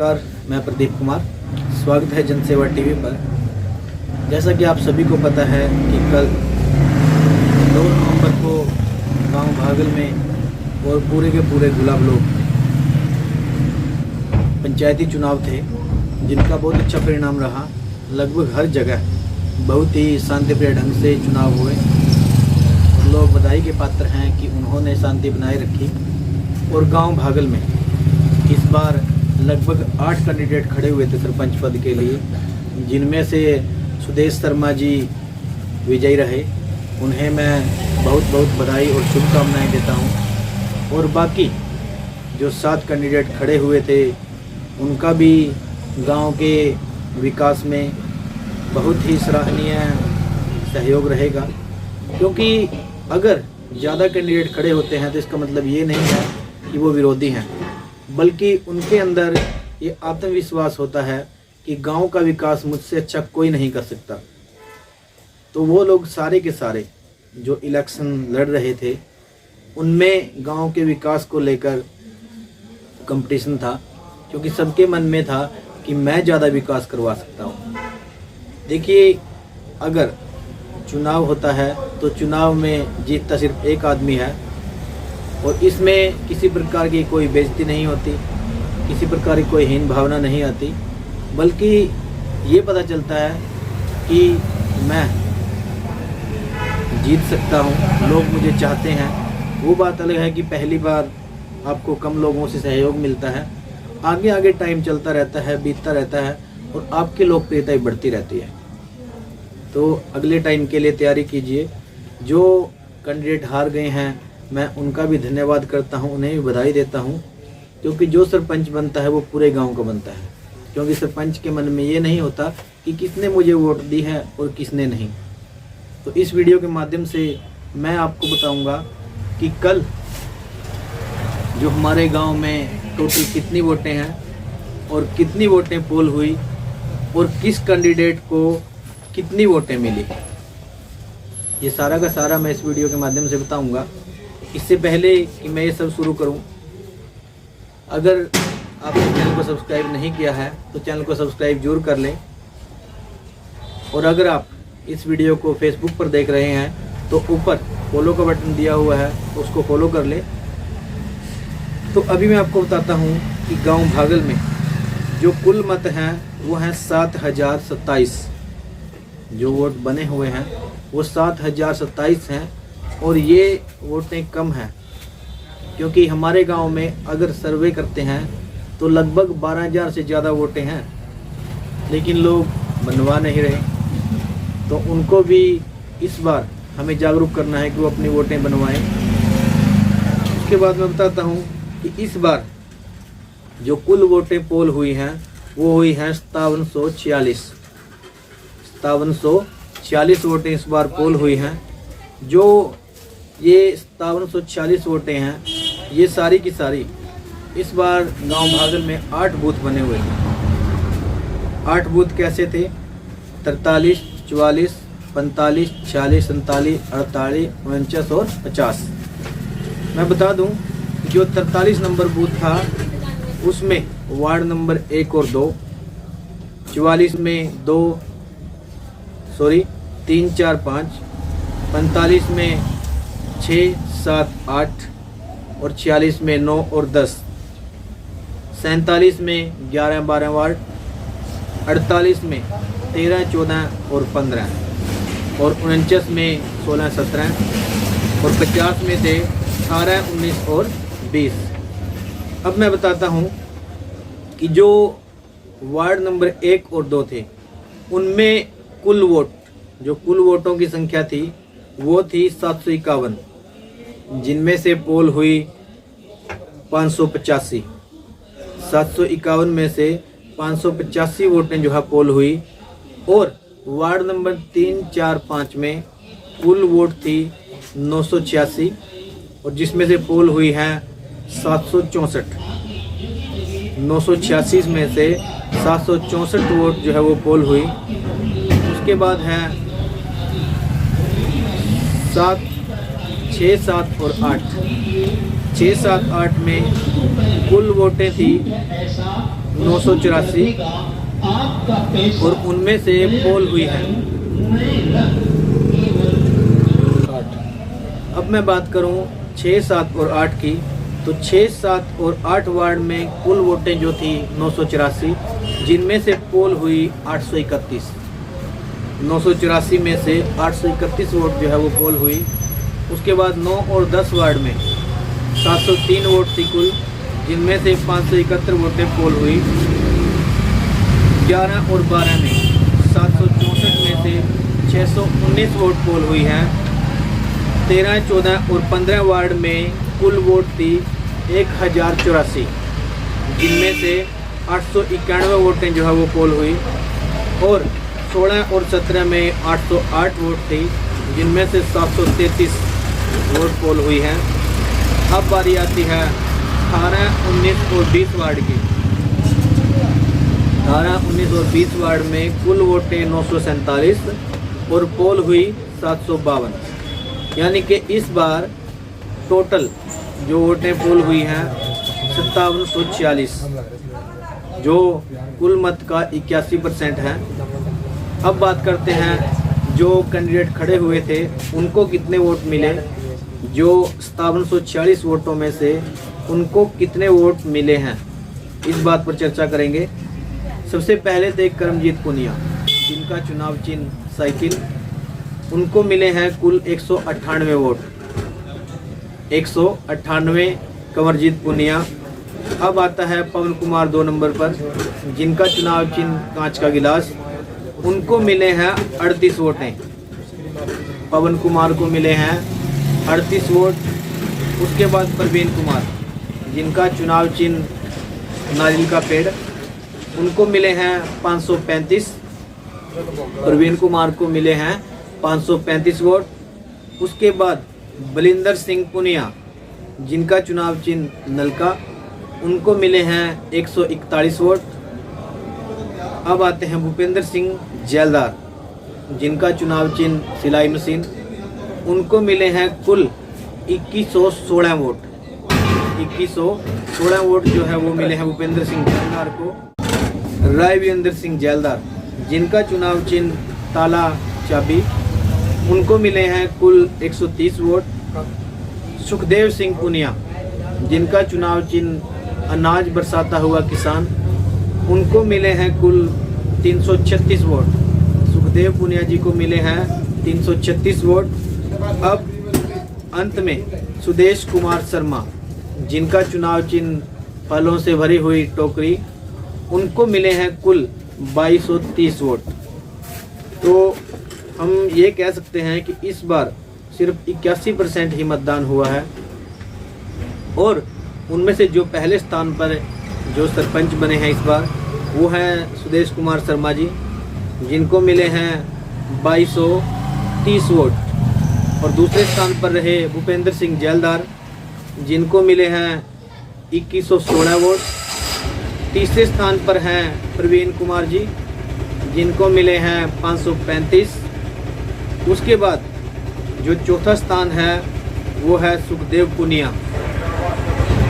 नमस्कार, मैं प्रदीप कुमार। स्वागत है जनसेवा टीवी पर। जैसा कि आप सभी को पता है कि कल 2 नवंबर को गांव भागल में और पूरे के पूरे गुलाब लोग पंचायती चुनाव थे, जिनका बहुत अच्छा परिणाम रहा। लगभग हर जगह बहुत ही शांतिप्रिय ढंग से चुनाव हुए और लोग बधाई के पात्र हैं कि उन्होंने शांति बनाए रखी। और गांव भागल में इस बार लगभग 8 कैंडिडेट खड़े हुए थे सरपंच पद के लिए, जिनमें से सुदेश शर्मा जी विजयी रहे। उन्हें मैं बहुत बहुत बधाई और शुभकामनाएं देता हूं। और बाकी जो 7 कैंडिडेट खड़े हुए थे, उनका भी गांव के विकास में बहुत ही सराहनीय सहयोग रहेगा। क्योंकि अगर ज़्यादा कैंडिडेट खड़े होते हैं तो इसका मतलब ये नहीं है कि वो विरोधी हैं, बल्कि उनके अंदर ये आत्मविश्वास होता है कि गांव का विकास मुझसे अच्छा कोई नहीं कर सकता। तो वो लोग सारे के सारे जो इलेक्शन लड़ रहे थे, उनमें गांव के विकास को लेकर कंपटीशन था, क्योंकि सबके मन में था कि मैं ज़्यादा विकास करवा सकता हूँ। देखिए, अगर चुनाव होता है तो चुनाव में जीतता सिर्फ एक आदमी है, और इसमें किसी प्रकार की कोई बेइज्जती नहीं होती, किसी प्रकार की कोई हीन भावना नहीं आती, बल्कि ये पता चलता है कि मैं जीत सकता हूँ, लोग मुझे चाहते हैं। वो बात अलग है कि पहली बार आपको कम लोगों से सहयोग मिलता है, आगे आगे टाइम चलता रहता है, बीतता रहता है और आपकी लोकप्रियता बढ़ती रहती है। तो अगले टाइम के लिए तैयारी कीजिए। जो कैंडिडेट हार गए हैं, मैं उनका भी धन्यवाद करता हूं, उन्हें भी बधाई देता हूं, क्योंकि जो सरपंच बनता है वो पूरे गांव का बनता है। क्योंकि सरपंच के मन में ये नहीं होता कि किसने मुझे वोट दी है और किसने नहीं। तो इस वीडियो के माध्यम से मैं आपको बताऊंगा कि कल जो हमारे गांव में टोटल कितनी वोटें हैं और कितनी वोटें पोल हुई और किस कैंडिडेट को कितनी वोटें मिली। ये सारा का सारा मैं इस वीडियो के माध्यम से बताऊंगा। इससे पहले कि मैं ये सब शुरू करूं, अगर आपने चैनल को सब्सक्राइब नहीं किया है तो चैनल को सब्सक्राइब जरूर कर लें। और अगर आप इस वीडियो को फेसबुक पर देख रहे हैं तो ऊपर फॉलो का बटन दिया हुआ है, तो उसको फॉलो कर लें। तो अभी मैं आपको बताता हूं कि गांव भागल में जो कुल मत हैं वो हैं 7027। जो वोट बने हुए हैं वो 7027 हैं, और ये वोटें कम हैं, क्योंकि हमारे गांव में अगर सर्वे करते हैं तो लगभग 12,000 से ज़्यादा वोटें हैं, लेकिन लोग बनवा नहीं रहे। तो उनको भी इस बार हमें जागरूक करना है कि वो अपनी वोटें बनवाएं। उसके बाद मैं बताता हूँ कि इस बार जो कुल वोटें पोल हुई हैं वो हुई हैं 5746। 5746 वोटें इस बार पोल हुई हैं। जो ये 5746 वोटें हैं, ये सारी की सारी इस बार गांव भागल में 8 बूथ बने हुए थे। 8 बूथ कैसे थे? 43, 44, 45, 46, 47, 48, 49 और 50। मैं बता दूं, जो 43 नंबर बूथ था उसमें वार्ड नंबर 1 और 2, 44 में 3, 4, 5, 45 में 6, 7, 8 और 46 में 9 और 10, 47 में 11, 12 वार्ड, 48 में 13, 14 और 15 और 49 में 16, 17 और 50 में थे 18, 19 और 20। अब मैं बताता हूँ कि जो वार्ड नंबर 1 और 2 थे, उनमें कुल वोटों की संख्या थी वो थी 751, जिनमें से पोल हुई 585। 751 में से 585 वोटें जो है पोल हुई। और वार्ड नंबर 3, 4, 5 में कुल वोट थी 986, और जिसमें से पोल हुई है 764। 986 में से 764 वोट जो है वो पोल हुई। उसके बाद है 7, 6, 7 और 8। 6, 7, 8 में कुल वोटें थी 984 और उनमें से पोल हुई है 8। अब मैं बात करूं 6, 7 और 8 की, तो 6, 7 और 8 वार्ड में कुल वोटें जो थी 984, जिनमें से पोल हुई 831। 984 में से 831 वोट जो है वो पोल हुई। उसके बाद 9 और 10 वार्ड में 703 वोट थी कुल, जिनमें से 571 वोटें पोल हुई। 11 और 12 में 764 में से 619 वोट पोल हुई हैं। 13, 14 और 15 वार्ड में कुल वोट थी 1084, जिनमें से 891 वोटें जो है वो पोल हुई। और 16 और 17 में 808 वोट थी, जिनमें से 733 वोट पोल हुई हैं। अब बारी आती है 18, 19 और 20 वार्ड की। 18, 19 और 20 वार्ड में कुल वोटें 947 और पोल हुई 752। यानी कि इस बार टोटल जो वोटें पोल हुई हैं 5746, जो कुल मत का 81% है। अब बात करते हैं जो कैंडिडेट खड़े हुए थे उनको कितने वोट मिले। जो 5746 वोटों में से उनको कितने वोट मिले हैं, इस बात पर चर्चा करेंगे। सबसे पहले थे करमजीत पुनिया, जिनका चुनाव चिन्ह साइकिल, उनको मिले हैं कुल 198 वोट। 198 कंवरजीत पुनिया। अब आता है पवन कुमार 2 नंबर पर, जिनका चुनाव चिन्ह कांच का गिलास, उनको मिले हैं 38 वोटें। पवन कुमार को मिले हैं 38 वोट। उसके बाद प्रवीण कुमार, जिनका चुनाव चिन्ह नारियल का पेड़, उनको मिले हैं 535। प्रवीण कुमार को मिले हैं 535 वोट। उसके बाद बलिंदर सिंह पुनिया, जिनका चुनाव चिन्ह नलका, उनको मिले हैं 141 वोट। अब आते हैं भूपेंद्र सिंह जैलदार, जिनका चुनाव चिन्ह सिलाई मशीन, उनको मिले हैं कुल 2116 वोट। 2116 वोट जो है वो मिले हैं भूपेंद्र सिंह जैलदार को। रायवीरेंद्र सिंह जैलदार, जिनका चुनाव चिन्ह ताला चाबी, उनको मिले हैं कुल 130 वोट। सुखदेव सिंह पुनिया, जिनका चुनाव चिन्ह अनाज बरसाता हुआ किसान, उनको मिले हैं कुल 336 वोट। सुखदेव पुनिया जी को मिले हैं 336 वोट। अब अंत में सुदेश कुमार शर्मा, जिनका चुनाव चिन्ह फलों से भरी हुई टोकरी, उनको मिले हैं कुल 2230 वोट। तो हम ये कह सकते हैं कि इस बार सिर्फ 81% ही मतदान हुआ है। और उनमें से जो पहले स्थान पर जो सरपंच बने हैं इस बार, वो हैं सुदेश कुमार शर्मा जी, जिनको मिले हैं 2230 वोट। और दूसरे स्थान पर रहे भूपेंद्र सिंह जैलदार, जिनको मिले हैं 2116 वोट। तीसरे स्थान पर हैं प्रवीण कुमार जी, जिनको मिले हैं 535। उसके बाद जो चौथा स्थान है वो है सुखदेव पुनिया,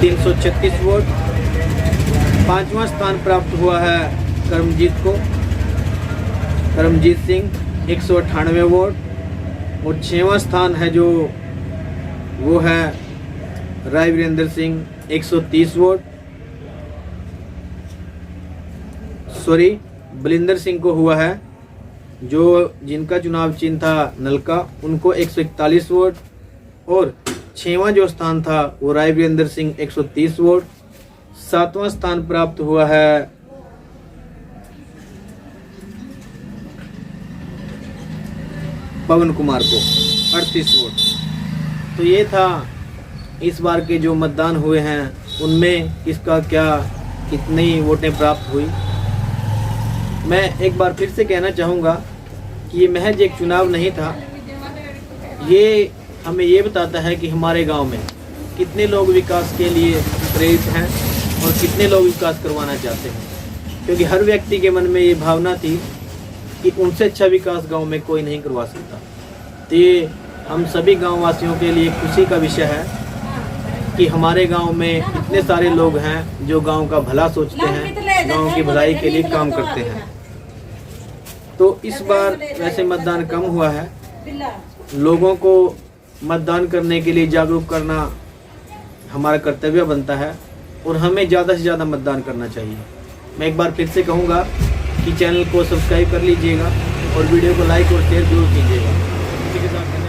336 वोट। पांचवा स्थान प्राप्त हुआ है करमजीत सिंह, 198 वोट। और 6वां स्थान है जो वो है रायवीरेंद्र सिंह, 130 वोट। बलिंदर सिंह को हुआ है, जो जिनका चुनाव चिन्ह था नलका, उनको 141 वोट। और 6वां जो स्थान था वो रायवीरेंद्र सिंह, 130 वोट। 7वां स्थान प्राप्त हुआ है पवन कुमार को, 38 वोट। तो ये था इस बार के जो मतदान हुए हैं उनमें किसका क्या कितनी वोटें प्राप्त हुई। मैं एक बार फिर से कहना चाहूँगा कि ये महज एक चुनाव नहीं था, ये हमें ये बताता है कि हमारे गांव में कितने लोग विकास के लिए प्रेरित हैं और कितने लोग विकास करवाना चाहते हैं। क्योंकि हर व्यक्ति के मन में ये भावना थी कि उनसे अच्छा विकास गांव में कोई नहीं करवा सकता। तो ये हम सभी गांव वासियों के लिए खुशी का विषय है कि हमारे गांव में इतने सारे लोग हैं जो गांव का भला सोचते हैं गांव की भलाई के लिए काम करते हैं। तो इस बार वैसे मतदान कम हुआ है, लोगों को मतदान करने के लिए जागरूक करना हमारा कर्तव्य बनता है और हमें ज़्यादा से ज़्यादा मतदान करना चाहिए। मैं एक बार फिर से कहूँगा कि चैनल को सब्सक्राइब कर लीजिएगा और वीडियो को लाइक और शेयर जरूर कीजिएगा। इसी के साथ